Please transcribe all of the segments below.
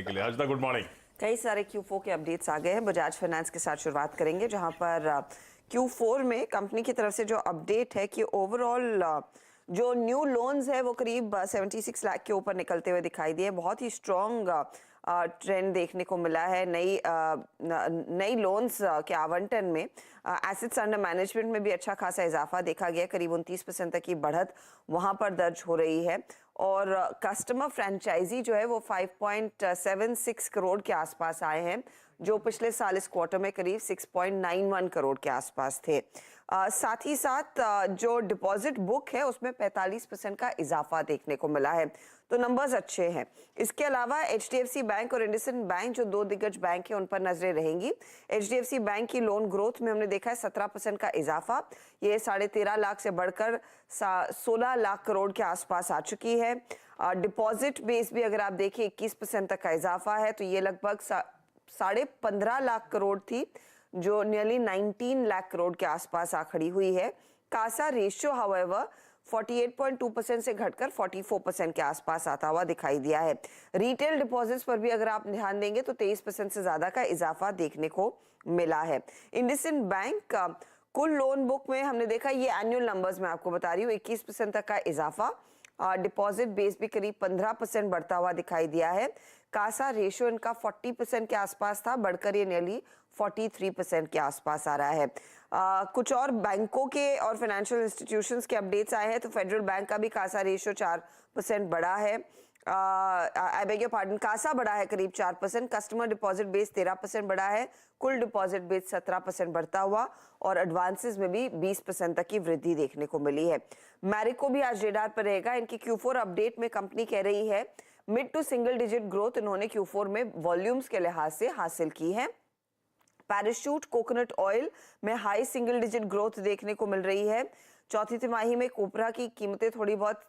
के लिए Harshada, good morning. कई सारे Q4 के अपडेट्स आ गए हैं। बजाज फाइनेंस के साथ शुरुआत करेंगे, जहां पर Q4 में कंपनी की तरफ से जो अपडेट है कि ओवरऑल जो न्यू लोन्स है वो करीब 76 लाख के ऊपर निकलते हुए दिखाई दिए। बहुत ही स्ट्रॉन्ग ट्रेंड देखने को मिला है नई लोन्स के आवंटन में। एसेट्स अंडर मैनेजमेंट में भी अच्छा खासा इजाफा देखा गया, करीब 29% तक की बढ़त वहां पर दर्ज हो रही है। और कस्टमर फ्रेंचाइजी जो है वो 5.76 करोड़ के आसपास आए हैं, जो पिछले साल इस क्वार्टर में करीब 6.91 करोड़ के आसपास थे। साथ ही साथ जो डिपॉजिट बुक है उसमें 45% का इजाफा देखने को मिला है, तो नंबर्स अच्छे हैं। इसके अलावा HDFC बैंक और इंडसइंड बैंक जो दो दिग्गज बैंक है उन पर नजरें रहेंगी। HDFC बैंक की लोन ग्रोथ में हमने देखा है 17% का इजाफा, ये 13.5 लाख से बढ़कर 16 लाख करोड़ के आसपास आ चुकी है। डिपॉजिट बेस भी अगर आप देखिए 21% तक का इजाफा है, तो ये लगभग 15.5 लाख करोड़ थी, जो नियरली 19 लाख करोड़ के आसपास आ खड़ी हुई है। कासा रेशियो हाउएवर 48.2% से घटकर 44% के आसपास आता हुआ दिखाई दिया है। रिटेल डिपॉजिट्स पर भी अगर आप ध्यान देंगे तो 23% से ज्यादा का इजाफा देखने को मिला है। इंडसइंड बैंक का कुल लोन बुक में हमने देखा, ये एनुअल नंबर्स में आपको बता रही हूँ, 21% तक का इजाफा। डिपॉजिट बेस भी करीब 15% बढ़ता हुआ दिखाई दिया है। कासा रेशियो इनका 40% के आसपास था, बढ़कर ये नियरली 43% के आसपास आ रहा है। कुछ और बैंकों के और फाइनेंशियल इंस्टीट्यूशंस के अपडेट्स आए हैं, तो फेडरल बैंक का भी कासा रेशियो 4% बढ़ा है। I beg your pardon, CASA बढ़ा है करीब 4%, कस्टमर डिपॉजिट बेस 13% बढ़ा है, कुल डिपॉजिट बेस 17% बढ़ता हुआ, और एडवांसेस में भी 20% तक की वृद्धि देखने को मिली है। मैरिको भी आज रेडार पर रहेगा। इनकी Q4 अपडेट में कंपनी कह रही है mid to single digit growth इन्होंने Q4 में वॉल्यूम्स के लिहाज से हासिल की है। पैराशूट कोकोनट ऑयल में हाई सिंगल डिजिट ग्रोथ देखने को मिल रही है। चौथी तिमाही में कोपरा की कीमतें थोड़ी बहुत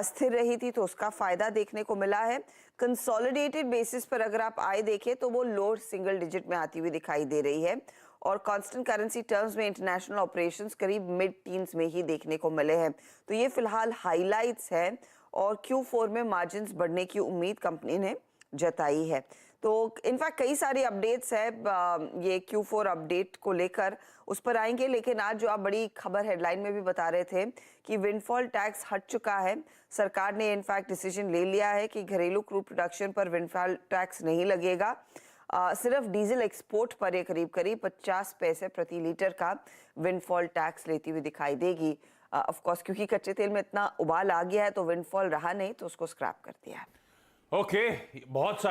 स्थिर रही थी, तो उसका फायदा देखने को मिला है। कंसोलिडेटेड बेसिस पर अगर आप आय देखें तो वो लोअर सिंगल डिजिट में आती हुई दिखाई दे रही है, और कांस्टेंट करेंसी टर्म्स में इंटरनेशनल ऑपरेशंस करीब मिड टीन्स में ही देखने को मिले हैं। तो ये फिलहाल हाईलाइट्स है, और Q4 में मार्जिन्स बढ़ने की उम्मीद कंपनी ने जताई है। तो इनफैक्ट कई सारी अपडेट्स है ये Q4 अपडेट को लेकर, उस पर आएंगे। लेकिन आज जो आप बड़ी खबर हेडलाइन में भी बता रहे थे कि विंडफॉल टैक्स हट चुका है। सरकार ने इनफैक्ट डिसीजन ले लिया है कि घरेलू क्रूड प्रोडक्शन पर विंडफॉल टैक्स नहीं लगेगा। सिर्फ डीजल एक्सपोर्ट पर ये करीब 50 पैसे प्रति लीटर का विंडफॉल टैक्स लेती हुई दिखाई देगी। ऑफ कोर्स क्योंकि कच्चे तेल में इतना उबाल आ गया है, तो विंडफॉल रहा नहीं, तो उसको स्क्रैप कर दिया है। ओके, बहुत सारे